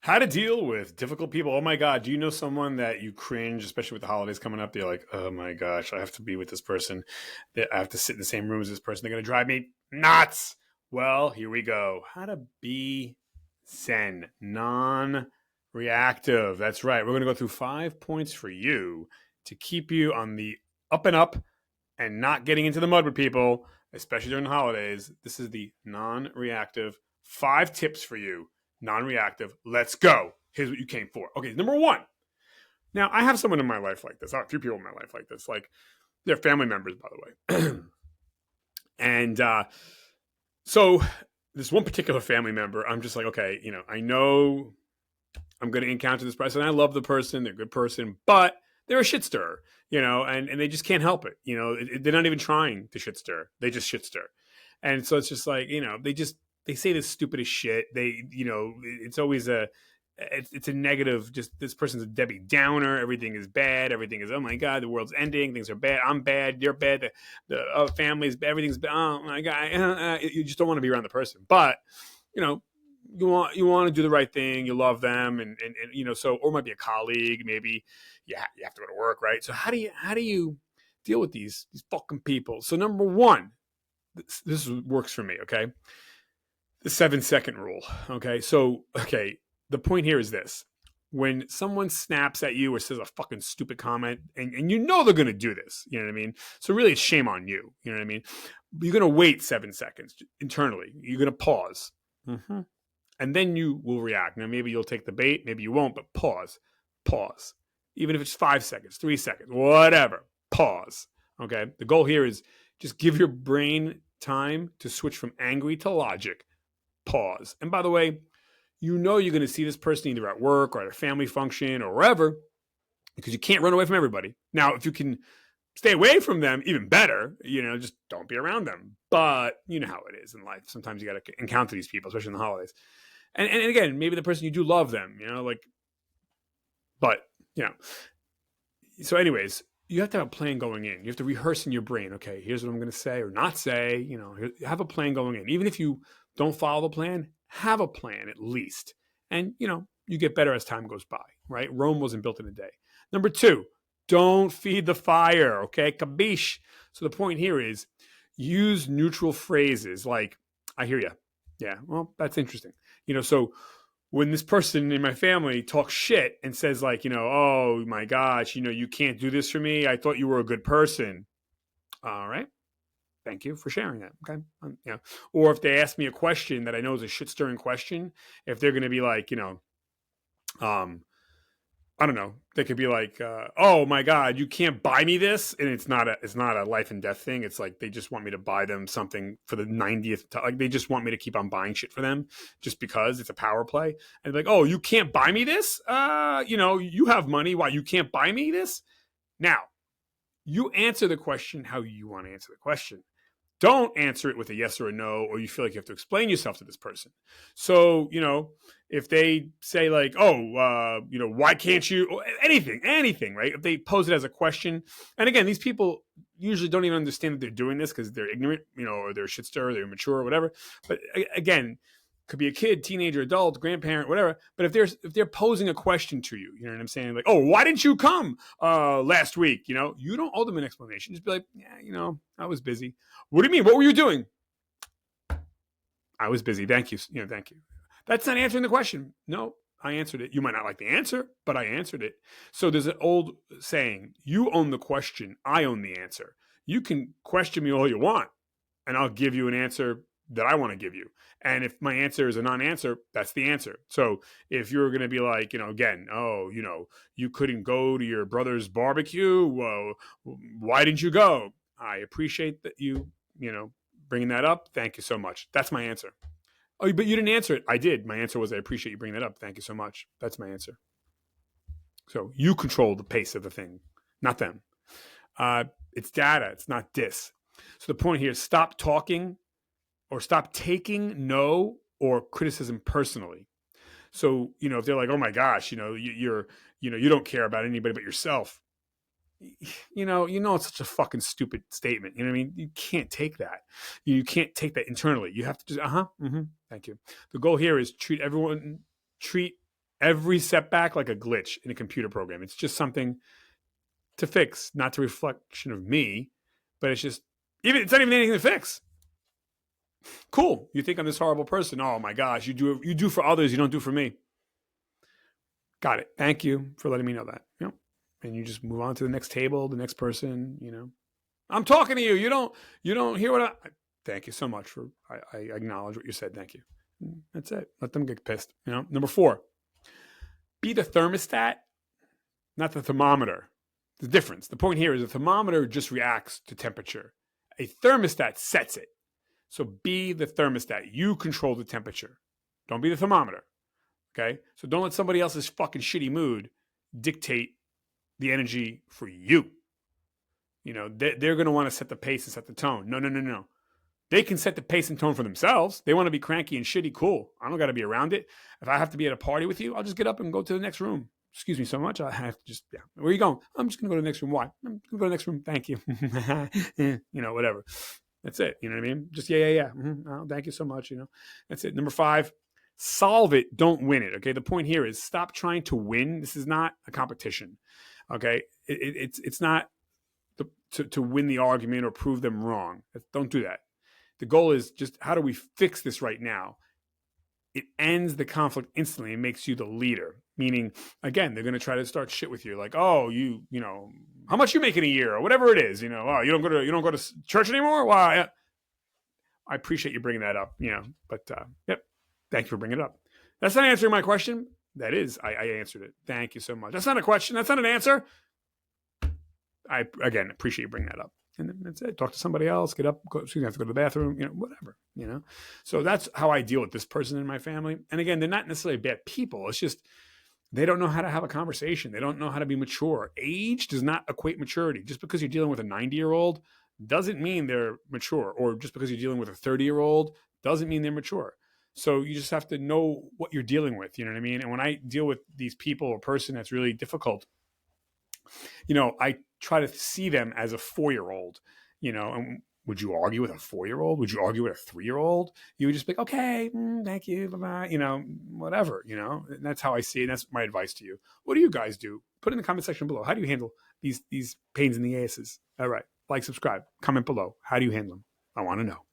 How to deal with difficult people. Oh my God. Do you know someone that you cringe, especially with the holidays coming up? You're like, oh my gosh, I have to be with this person. I have to sit in the same room as this person. They're going to drive me nuts. Well, here we go. How to be Zen, non reactive. That's right. We're going to go through 5 points for you to keep you on the up and up and not getting into the mud with people, especially during the holidays. This is the non reactive 5 tips for you. Non-reactive. Let's go. Here's what you came for. Okay, number one. Now, I have someone in my life like this. I have a few people in my life like this. Like, they're family members, by the way. and so this one particular family member, I'm just like, okay, I know I'm going to encounter this person. I love the person. They're a good person, but they're a shit stirrer, and they just can't help it. They're not even trying to shit stir. They just shit stir. And so it's just like, they say the stupidest shit. It's always it's a negative. Just this person's a Debbie Downer. Everything is bad. Everything is, oh my God, the world's ending. Things are bad. I'm bad. You're bad. The family's bad. Everything's bad. Oh my God. You just don't want to be around the person. But, you want to do the right thing. You love them. And so, or it might be a colleague. Maybe you have to go to work, right? So how do you deal with these fucking people? So number one, this works for me, okay? The 7-second rule, okay? So, the point here is this. When someone snaps at you or says a fucking stupid comment, and they're going to do this, you know what I mean? So really, it's shame on you, you know what I mean? You're going to wait 7 seconds internally. You're going to pause. Mm-hmm. And then you will react. Now, maybe you'll take the bait, maybe you won't, but pause. Even if it's 5 seconds, 3 seconds, whatever, pause, okay? The goal here is just give your brain time to switch from angry to logic. Pause. And by the way, you're going to see this person either at work or at a family function or wherever, because you can't run away from everybody. Now, if you can stay away from them, even better, just don't be around them. But you know how it is in life. Sometimes you got to encounter these people, especially in the holidays. And again, maybe the person you do love them, so anyways, you have to have a plan going in. You have to rehearse in your brain. Okay, here's what I'm going to say or not say. Have a plan going in. Even if you don't follow the plan, have a plan at least. And, you get better as time goes by, right? Rome wasn't built in a day. Number two, don't feed the fire, okay? Kabish. So the point here is use neutral phrases like, I hear you. Yeah, well, that's interesting. So when this person in my family talks shit and says like, oh my gosh, you can't do this for me. I thought you were a good person. All right. Thank you for sharing that. Okay. Or if they ask me a question that I know is a shit stirring question, if they're going to be like, I don't know. They could be like, "Oh my God, you can't buy me this," and it's not a life and death thing. It's like they just want me to buy them something for the 90th time. Like they just want me to keep on buying shit for them just because it's a power play. And like, "Oh, you can't buy me this? You have money. Why you can't buy me this?" Now, you answer the question how you want to answer the question. Don't answer it with a yes or a no, or you feel like you have to explain yourself to this person. So, if they say like, oh, why can't you, anything, right? If they pose it as a question, and again, these people usually don't even understand that they're doing this because they're ignorant, or they're shit stir, they're immature or whatever. But again, could be a kid, teenager, adult, grandparent, whatever. But if they're posing a question to you, you know what I'm saying? Like, oh, why didn't you come last week? You don't owe them an explanation. Just be like, yeah, I was busy. What do you mean? What were you doing? I was busy. Thank you. Thank you. That's not answering the question. No, I answered it. You might not like the answer, but I answered it. So there's an old saying, you own the question, I own the answer. You can question me all you want, and I'll give you an answer that I want to give you. And if my answer is a non-answer, that's the answer. So if you're going to be like, again, oh, you couldn't go to your brother's barbecue. Whoa, why didn't you go? I appreciate that you bringing that up. Thank you so much. That's my answer. Oh, but you didn't answer it. I did. My answer was, I appreciate you bringing that up. Thank you so much. That's my answer. So you control the pace of the thing, not them. It's data. It's not dis. So the point here is stop talking or stop taking no or criticism personally. So, if they're like, oh my gosh, you don't care about anybody but yourself. It's such a fucking stupid statement. You know what I mean? You can't take that. You can't take that internally. You have to just, thank you. The goal here is treat every setback like a glitch in a computer program. It's just something to fix, not a reflection of me, but it's just, it's not even anything to fix. Cool. You think I'm this horrible person. Oh my gosh, you do for others, you don't do for me. Got it. Thank you for letting me know that. And you just move on to the next table, the next person, I'm talking to you. You don't hear what thank you so much for, I acknowledge what you said. Thank you. That's it. Let them get pissed. Number 4, be the thermostat, not the thermometer. The difference. The point here is a thermometer just reacts to temperature. A thermostat sets it. So be the thermostat. You control the temperature. Don't be the thermometer. Okay? So don't let somebody else's fucking shitty mood dictate the energy for you. They're going to want to set the pace and set the tone. No. They can set the pace and tone for themselves. They want to be cranky and shitty. Cool. I don't got to be around it. If I have to be at a party with you, I'll just get up and go to the next room. Excuse me so much. I have to just, Where are you going? I'm just going to go to the next room. Why? I'm going to go to the next room. Thank you. Whatever. That's it. You know what I mean? Just, yeah. Oh, thank you so much. That's it. Number 5, solve it. Don't win it. Okay. The point here is stop trying to win. This is not a competition. Okay. It's not to win the argument or prove them wrong. Don't do that. The goal is just, how do we fix this right now? It ends the conflict instantly and makes you the leader. Meaning, again, they're going to try to start shit with you, like, oh, how much you make in a year or whatever it is. Oh, you don't go to church anymore. Why? I appreciate you bringing that up. But yep, thank you for bringing it up. That's not answering my question. That is, I answered it. Thank you so much. That's not a question. That's not an answer. I again appreciate you bringing that up. And then that's it. Talk to somebody else. Get up. You have to go to the bathroom. Whatever. So that's how I deal with this person in my family. And again, they're not necessarily bad people. It's just they don't know how to have a conversation. They don't know how to be mature. Age does not equate maturity. Just because you're dealing with a 90-year-old doesn't mean they're mature. Or just because you're dealing with a 30-year-old doesn't mean they're mature. So you just have to know what you're dealing with. You know what I mean? And when I deal with these people or person that's really difficult, I try to see them as a 4-year-old, and would you argue with a 4-year-old? Would you argue with a 3-year-old? You would just be like, okay, thank you, bye-bye, whatever, and that's how I see it. And that's my advice to you. What do you guys do? Put in the comment section below. How do you handle these pains in the asses? All right. Like, subscribe, comment below. How do you handle them? I want to know.